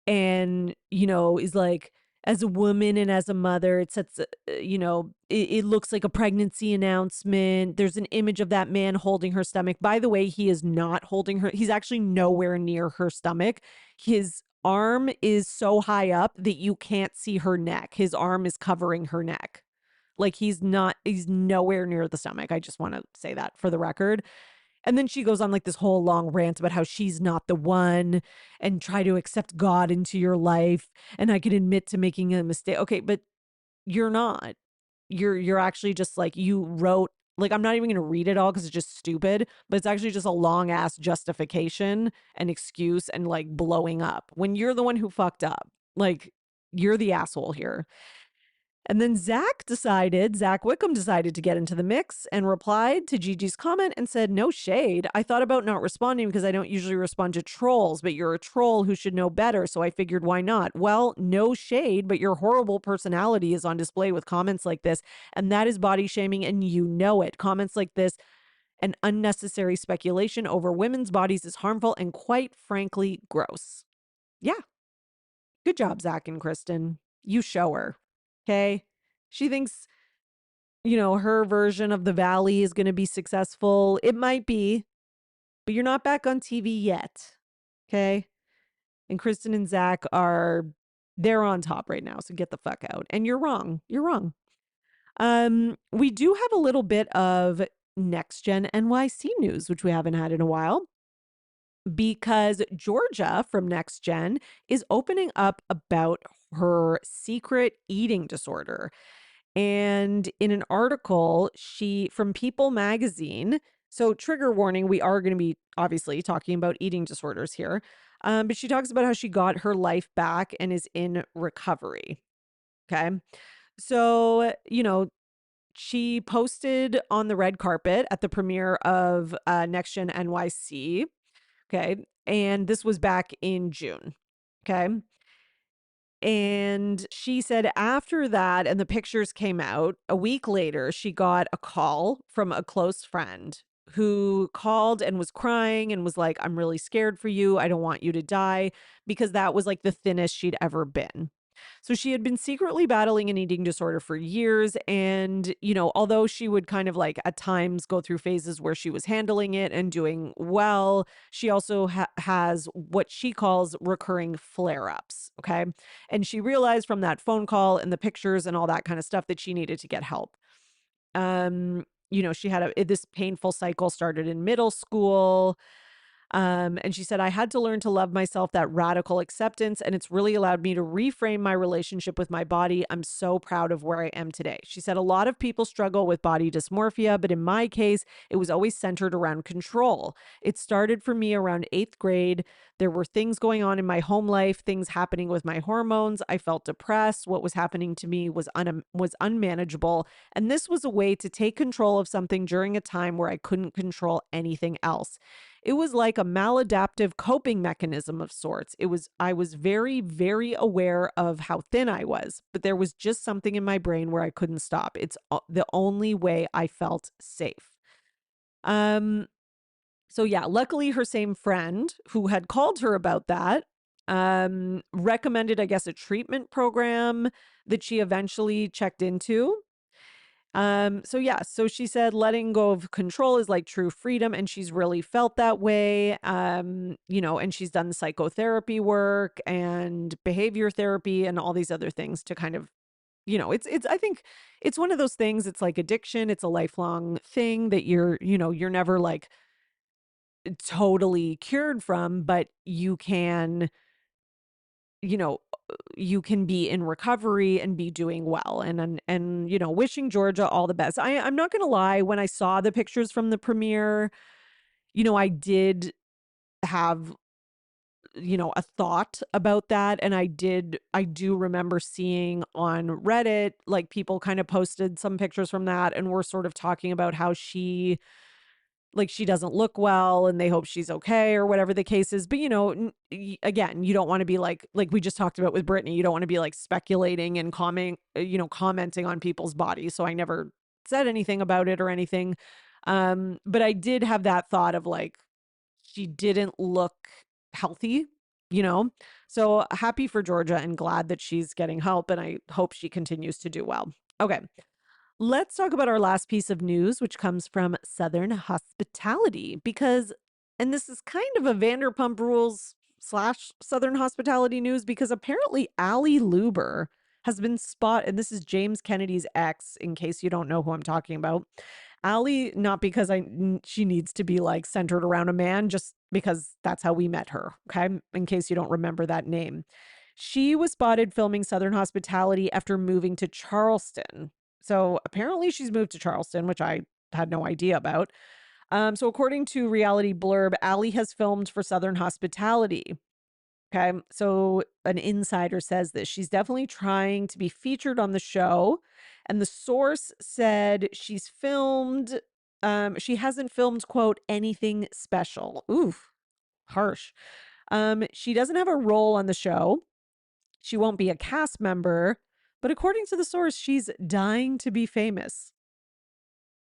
and, is like, as a woman and as a mother, it sets, it looks like a pregnancy announcement. There's an image of that man holding her stomach. By the way, he is not holding her. He's actually nowhere near her stomach. His arm is so high up that you can't see her neck. His arm is covering her neck. Like, he's nowhere near the stomach. I just want to say that for the record. And then she goes on like this whole long rant about how she's not the one, and try to accept God into your life. And I can admit to making a mistake. Okay, but you're not. You're actually just like, you wrote, like, I'm not even going to read it all because it's just stupid, but it's actually just a long ass justification and excuse and like blowing up when you're the one who fucked up. Like, you're the asshole here. And then Zach Wickham decided to get into the mix and replied to Gigi's comment and said, "No shade. I thought about not responding because I don't usually respond to trolls, but you're a troll who should know better. So I figured, why not? Well, no shade, but your horrible personality is on display with comments like this. And that is body shaming, and you know it. Comments like this and unnecessary speculation over women's bodies is harmful and quite frankly gross." Yeah. Good job, Zach and Kristen. You show her. Okay. She thinks, her version of the Valley is going to be successful. It might be, but you're not back on TV yet. Okay. And Kristen and Zach they're on top right now. So get the fuck out. And you're wrong. You're wrong. We do have a little bit of Next Gen NYC news, which we haven't had in a while, because Georgia from Next Gen is opening up about her secret eating disorder. And in an article, from People magazine, so trigger warning, we are going to be obviously talking about eating disorders here. But she talks about how she got her life back and is in recovery. Okay. So, she posted on the red carpet at the premiere of Next Gen NYC. Okay. And this was back in June. Okay. And she said after that, and the pictures came out, a week later, she got a call from a close friend who called and was crying and was like, "I'm really scared for you. I don't want you to die," because that was like the thinnest she'd ever been. So she had been secretly battling an eating disorder for years. And, although she would kind of like at times go through phases where she was handling it and doing well, she also has what she calls recurring flare ups. Okay. And she realized from that phone call and the pictures and all that kind of stuff that she needed to get help. She had this painful cycle started in middle school. And she said, "I had to learn to love myself, that radical acceptance, and it's really allowed me to reframe my relationship with my body. I'm so proud of where I am today." She said, "A lot of people struggle with body dysmorphia, but in my case, it was always centered around control. It started for me around 8th grade. There were things going on in my home life, things happening with my hormones. I felt depressed. What was happening to me was unmanageable. And this was a way to take control of something during a time where I couldn't control anything else. It was like a maladaptive coping mechanism of sorts. I was very, very aware of how thin I was, but there was just something in my brain where I couldn't stop. It's the only way I felt safe. Um, so yeah, luckily her same friend who had called her about that recommended, I guess, a treatment program that she eventually checked into. So yeah, so she said letting go of control is like true freedom, and she's really felt that way. And she's done psychotherapy work and behavior therapy and all these other things to kind of, it's I think it's one of those things, it's like addiction, it's a lifelong thing that you're never like totally cured from, but you know, you can be in recovery and be doing well. And wishing Georgia all the best. I'm not gonna lie, when I saw the pictures from the premiere, I did have a thought about that. And I do remember seeing on Reddit, like people kind of posted some pictures from that and were sort of talking about how she doesn't look well and they hope she's okay or whatever the case is. But, again, you don't want to be like we just talked about with Brittany, you don't want to be like speculating and commenting on people's bodies. So I never said anything about it or anything. But I did have that thought of like, she didn't look healthy, you know? So happy for Georgia and glad that she's getting help. And I hope she continues to do well. Okay. Let's talk about our last piece of news, which comes from Southern Hospitality, and this is kind of a Vanderpump Rules / Southern Hospitality news, because apparently Allie Luber has been spotted, and this is James Kennedy's ex, in case you don't know who I'm talking about. Allie, not because she needs to be like centered around a man, just because that's how we met her. Okay. In case you don't remember that name. She was spotted filming Southern Hospitality after moving to Charleston. So apparently she's moved to Charleston, which I had no idea about. So according to Reality Blurb, Allie has filmed for Southern Hospitality. Okay. So an insider says this. She's definitely trying to be featured on the show. And the source said she hasn't filmed, quote, anything special. Ooh, harsh. She doesn't have a role on the show. She won't be a cast member, but according to the source, she's dying to be famous.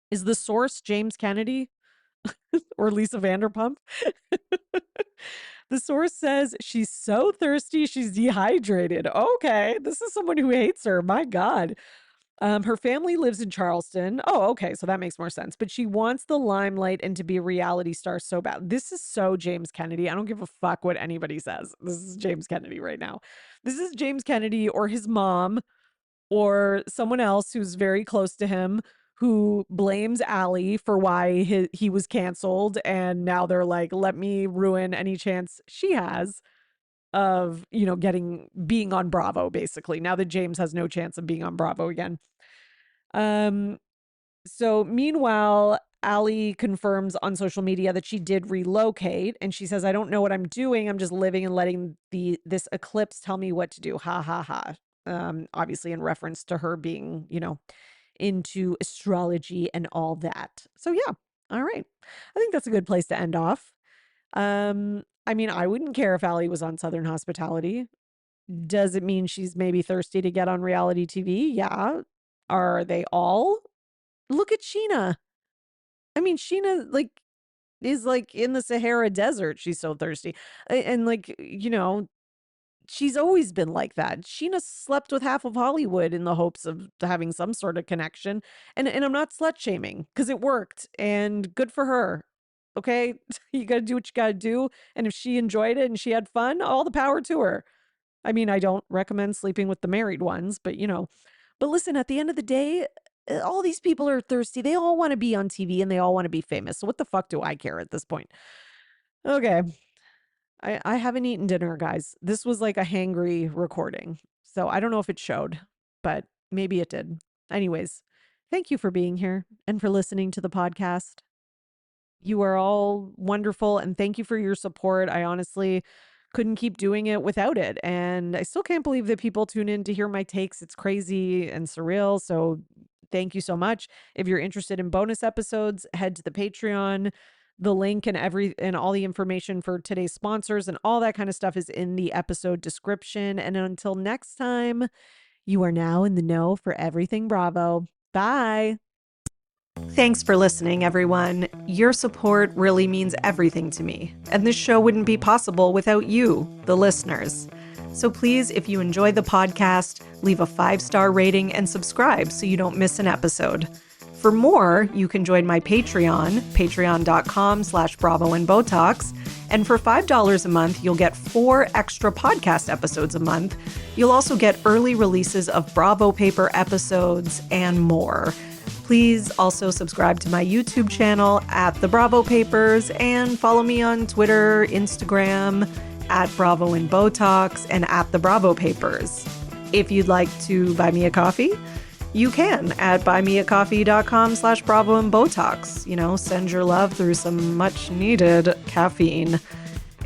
Is the source James Kennedy or Lisa Vanderpump? The source says she's so thirsty, she's dehydrated. Okay, this is someone who hates her. My God. Her family lives in Charleston. Oh, okay, so that makes more sense. But she wants the limelight and to be a reality star so bad. This is so James Kennedy. I don't give a fuck what anybody says. This is James Kennedy right now. This is James Kennedy or his mom or someone else who's very close to him who blames Allie for why he was canceled. And now they're like, let me ruin any chance she has of, being on Bravo, basically. Now that James has no chance of being on Bravo again. So meanwhile, Allie confirms on social media that she did relocate, and she says, I don't know what I'm doing. I'm just living and letting this eclipse tell me what to do. Ha ha ha. Obviously in reference to her being, into astrology and all that. So yeah. All right. I think that's a good place to end off. I mean, I wouldn't care if Allie was on Southern Hospitality. Does it mean she's maybe thirsty to get on reality TV? Yeah. Are they all? Look at Sheena. I mean, Sheena is like in the Sahara Desert. She's so thirsty. And she's always been like that. Sheena slept with half of Hollywood in the hopes of having some sort of connection. And I'm not slut shaming because it worked and good for her. Okay. You got to do what you got to do. And if she enjoyed it and she had fun, all the power to her. I mean, I don't recommend sleeping with the married ones, but listen, at the end of the day, all these people are thirsty. They all want to be on TV and they all want to be famous. So what the fuck do I care at this point? Okay. I haven't eaten dinner, guys. This was like a hangry recording. So I don't know if it showed, but maybe it did. Anyways, thank you for being here and for listening to the podcast. You are all wonderful and thank you for your support. I honestly couldn't keep doing it without it. And I still can't believe that people tune in to hear my takes. It's crazy and surreal. So thank you so much. If you're interested in bonus episodes, head to the Patreon. The link and all the information for today's sponsors and all that kind of stuff is in the episode description. And until next time, you are now in the know for everything Bravo. Bye. Thanks for listening, everyone. Your support really means everything to me, and this show wouldn't be possible without you, the listeners. So please, if you enjoy the podcast, leave a 5-star rating and subscribe so you don't miss an episode. For more, you can join my Patreon, patreon.com/bravoandbotox. And for $5 a month, you'll get 4 extra podcast episodes a month. You'll also get early releases of Bravo Paper episodes and more. Please also subscribe to my YouTube channel at The Bravo Papers and follow me on Twitter, Instagram, at Bravo and Botox and at The Bravo Papers. If you'd like to buy me a coffee, you can at buymeacoffee.com/Bravo and Botox. Send your love through some much needed caffeine.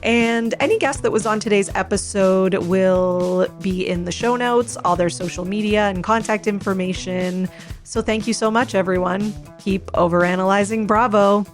And any guest that was on today's episode will be in the show notes, all their social media and contact information. So thank you so much, everyone. Keep overanalyzing Bravo.